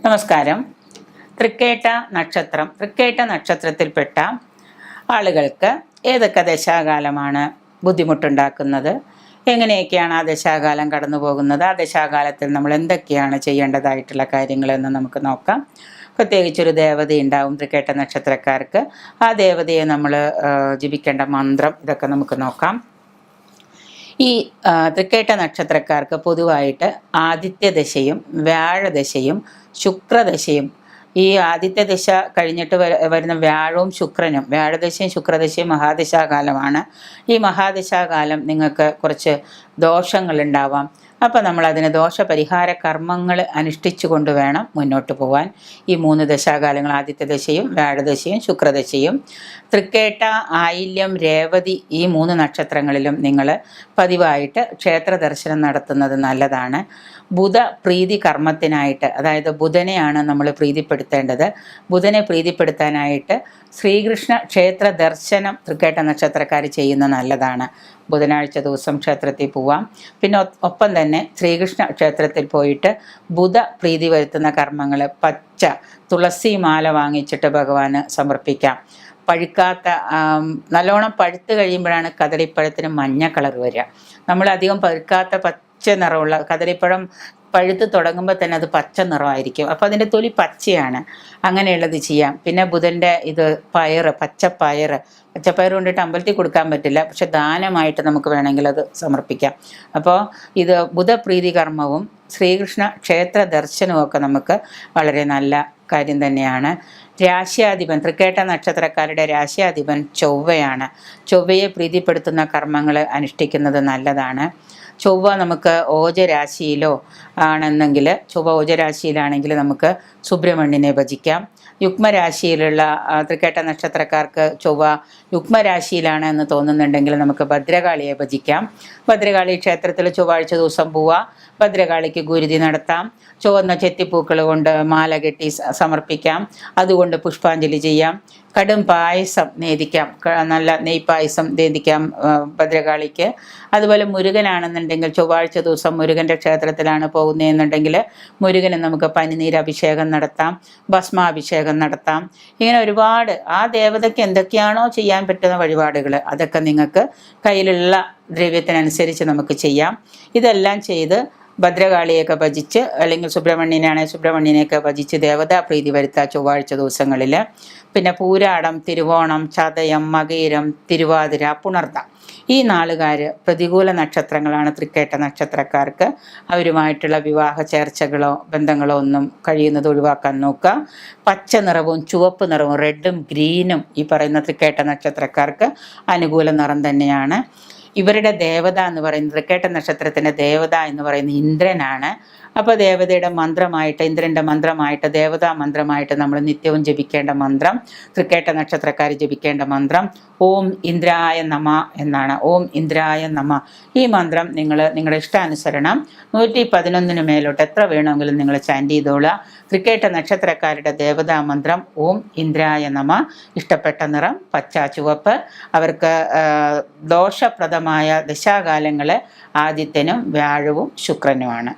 നമസ്കാരം. തൃക്കേട്ട നക്ഷത്രത്തിൽപ്പെട്ട ആളുകൾക്ക് ഏതൊക്കെ ദശാകാലമാണ് ബുദ്ധിമുട്ടുണ്ടാക്കുന്നത്, എങ്ങനെയൊക്കെയാണ് ആ ദശാകാലം കടന്നു പോകുന്നത്, ആ ദശാകാലത്തിൽ നമ്മൾ എന്തൊക്കെയാണ് ചെയ്യേണ്ടതായിട്ടുള്ള കാര്യങ്ങളെന്ന് നമുക്ക് നോക്കാം. പ്രത്യേകിച്ചൊരു ദേവതയുണ്ടാവും തൃക്കേട്ട നക്ഷത്രക്കാർക്ക്. ആ ദേവതയെ നമ്മൾ ജപിക്കേണ്ട മന്ത്രം, ഇതൊക്കെ നമുക്ക് നോക്കാം. ഈ തൃക്കേട്ട നക്ഷത്രക്കാർക്ക് പൊതുവായിട്ട് ആദിത്യദശയും വ്യാഴദശയും ശുക്രദശയും, ഈ ആദിത്യദശ കഴിഞ്ഞിട്ട് വരുന്ന വ്യാഴവും ശുക്രനും, വ്യാഴദശയും ശുക്രദശയും മഹാദശാകാലമാണ്. ഈ മഹാദശാകാലം നിങ്ങൾക്ക് കുറച്ച് ദോഷങ്ങളുണ്ടാവാം. അപ്പോൾ നമ്മൾ അതിന് ദോഷപരിഹാര കർമ്മങ്ങൾ അനുഷ്ഠിച്ചു കൊണ്ട് വേണം മുന്നോട്ട് പോകാൻ. ഈ 3 ദശാകാലങ്ങൾ, ആദിത്യദശയും വ്യാഴദശയും ശുക്രദശയും. തൃക്കേട്ട, ആയില്യം, രേവതി ഈ 3 നക്ഷത്രങ്ങളിലും നിങ്ങൾ പതിവായിട്ട് ക്ഷേത്ര ദർശനം നടത്തുന്നത് നല്ലതാണ്. ബുധ പ്രീതി കർമ്മത്തിനായിട്ട്, അതായത് ബുധനെയാണ് നമ്മൾ പ്രീതിപ്പെടുത്തേണ്ടത്. ബുധനെ പ്രീതിപ്പെടുത്താനായിട്ട് ശ്രീകൃഷ്ണ ക്ഷേത്ര ദർശനം തൃക്കേട്ട നക്ഷത്രക്കാർ ചെയ്യുന്ന നല്ലതാണ്. ബുധനാഴ്ച ദിവസം ക്ഷേത്രത്തിൽ പോവാം. പിന്നെ ഒപ്പം തന്നെ ശ്രീകൃഷ്ണ ക്ഷേത്രത്തിൽ പോയിട്ട് ബുധ പ്രീതി വരുത്തുന്ന കർമ്മങ്ങൾ, പച്ച തുളസി മാല വാങ്ങിച്ചിട്ട് ഭഗവാന് സമർപ്പിക്കാം. പഴുക്കാത്ത, നല്ലോണം പഴുത്ത് കഴിയുമ്പോഴാണ് കദളിപ്പഴത്തിന് മഞ്ഞ കളർ വരിക. നമ്മളധികം പഴുക്കാത്ത പച്ച നിറമുള്ള കദളിപ്പഴം പഴുത്ത് തുടങ്ങുമ്പോൾ തന്നെ അത് പച്ച നിറമായിരിക്കും. അപ്പോൾ അതിൻ്റെ തൊലി പച്ചയാണ്. അങ്ങനെയുള്ളത് ചെയ്യാം. പിന്നെ ബുധൻ്റെ ഇത് പച്ചപ്പയർ കൊണ്ടിട്ട് അമ്പലത്തിൽ കൊടുക്കാൻ പറ്റില്ല, പക്ഷെ ദാനമായിട്ട് നമുക്ക് വേണമെങ്കിൽ അത് സമർപ്പിക്കാം. അപ്പോൾ ഇത് ബുധപ്രീതി കർമ്മവും ശ്രീകൃഷ്ണ ക്ഷേത്ര ദർശനവും ഒക്കെ നമുക്ക് വളരെ നല്ല കാര്യം തന്നെയാണ്. രാശ്യാധിപൻ, തൃക്കേട്ട നക്ഷത്രക്കാരുടെ രാശ്യാധിപൻ ചൊവ്വയാണ്. ചൊവ്വയെ പ്രീതിപ്പെടുത്തുന്ന കർമ്മങ്ങൾ അനുഷ്ഠിക്കുന്നത് നല്ലതാണ്. ചൊവ്വ നമുക്ക് ഓജരാശിയിലോ ആണെന്നെങ്കിൽ, ചൊവ്വ ഓജരാശിയിലാണെങ്കിൽ നമുക്ക് സുബ്രഹ്മണ്യനെ ഭജിക്കാം. യുഗ്മരാശിയിലുള്ള തൃക്കേട്ട നക്ഷത്രക്കാർക്ക് ചൊവ്വ യുഗ്മരാശിയിലാണ് എന്ന് തോന്നുന്നുണ്ടെങ്കിൽ നമുക്ക് ഭദ്രകാളിയെ ഭജിക്കാം. ഭദ്രകാളി ക്ഷേത്രത്തിൽ ചൊവ്വാഴ്ച ദിവസം പോവുക. ഭദ്രകാളിക്ക് ഗുരുതി നടത്താം. ചുവന്ന ചെത്തിപ്പൂക്കൾ കൊണ്ട് മാല കെട്ടി സമർപ്പിക്കാം. അതുകൊണ്ട് പുഷ്പാഞ്ജലി ചെയ്യാം. കടും പായസം നേദിക്കാം, നല്ല നെയ്പായസം നേദിക്കാം ഭദ്രകാളിക്ക്. അതുപോലെ മുരുകനാണെന്നുണ്ടെങ്കിൽ ചൊവ്വാഴ്ച ദിവസം മുരുകൻ്റെ ക്ഷേത്രത്തിലാണ് പോകുന്നതെന്നുണ്ടെങ്കിൽ മുരുകന് നമുക്ക് പനിനീര് അഭിഷേകം നടത്താം, ഭസ്മാഭിഷേകം നടത്താം. ഇങ്ങനെ ഒരുപാട് ആ ദേവതയ്ക്ക് എന്തൊക്കെയാണോ ചെയ്യാൻ പറ്റുന്ന വഴിപാടുകൾ അതൊക്കെ നിങ്ങൾക്ക് കയ്യിലുള്ള ദ്രവ്യത്തിനനുസരിച്ച് നമുക്ക് ചെയ്യാം. ഇതെല്ലാം ചെയ്ത് ഭദ്രകാളിയൊക്കെ ഭജിച്ച്, അല്ലെങ്കിൽ സുബ്രഹ്മണ്യനാണെങ്കിൽ സുബ്രഹ്മണ്യനെയൊക്കെ ഭജിച്ച് ദേവതാ പ്രീതി വരുത്തുക ചൊവ്വാഴ്ച ദിവസങ്ങളിൽ. പിന്നെ പൂരാടം, തിരുവോണം, ചതയം, മകയിരം, തിരുവാതിര, പുണർത ഈ 4 പ്രതികൂല നക്ഷത്രങ്ങളാണ് തൃക്കേട്ട നക്ഷത്രക്കാർക്ക്. അവരുമായിട്ടുള്ള വിവാഹ ചേർച്ചകളോ ബന്ധങ്ങളോ ഒന്നും കഴിയുന്നത് ഒഴിവാക്കാൻ നോക്കുക. പച്ച നിറവും ചുവപ്പ് നിറവും, റെഡും ഗ്രീനും ഈ പറയുന്ന തൃക്കേട്ട നക്ഷത്രക്കാർക്ക് അനുകൂല നിറം തന്നെയാണ്. ഇവരുടെ ദേവത എന്ന് പറയുന്നത്, തൃക്കേട്ട നക്ഷത്രത്തിൻ്റെ ദേവത എന്ന് പറയുന്നത് ഇന്ദ്രനാണ്. അപ്പോൾ ദേവതയുടെ മന്ത്രമായിട്ട്, ഇന്ദ്രൻ്റെ മന്ത്രമായിട്ട്, ദേവതാ മന്ത്രമായിട്ട് നമ്മൾ നിത്യവും ജപിക്കേണ്ട മന്ത്രം, തൃക്കേട്ട നക്ഷത്രക്കാർ ജപിക്കേണ്ട മന്ത്രം ഓം ഇന്ദ്രായ നമ എന്നാണ്. ഓം ഇന്ദ്രായ നമ. ഈ മന്ത്രം നിങ്ങൾ നിങ്ങളുടെ ഇഷ്ടാനുസരണം 111 മേലോട്ട് എത്ര വേണമെങ്കിലും നിങ്ങൾ ചാൻറ്റ് ചെയ്തോളുക. തൃക്കേട്ട നക്ഷത്രക്കാരുടെ ദേവതാ മന്ത്രം ഓം ഇന്ദ്രായ നമ. ഇഷ്ടപ്പെട്ട നിറം പച്ച, ചുവപ്പ്. അവർക്ക് ദോഷപ്രദമായ ദശാകാലങ്ങൾ ആദിത്യനും വ്യാഴവും ശുക്രനുമാണ്.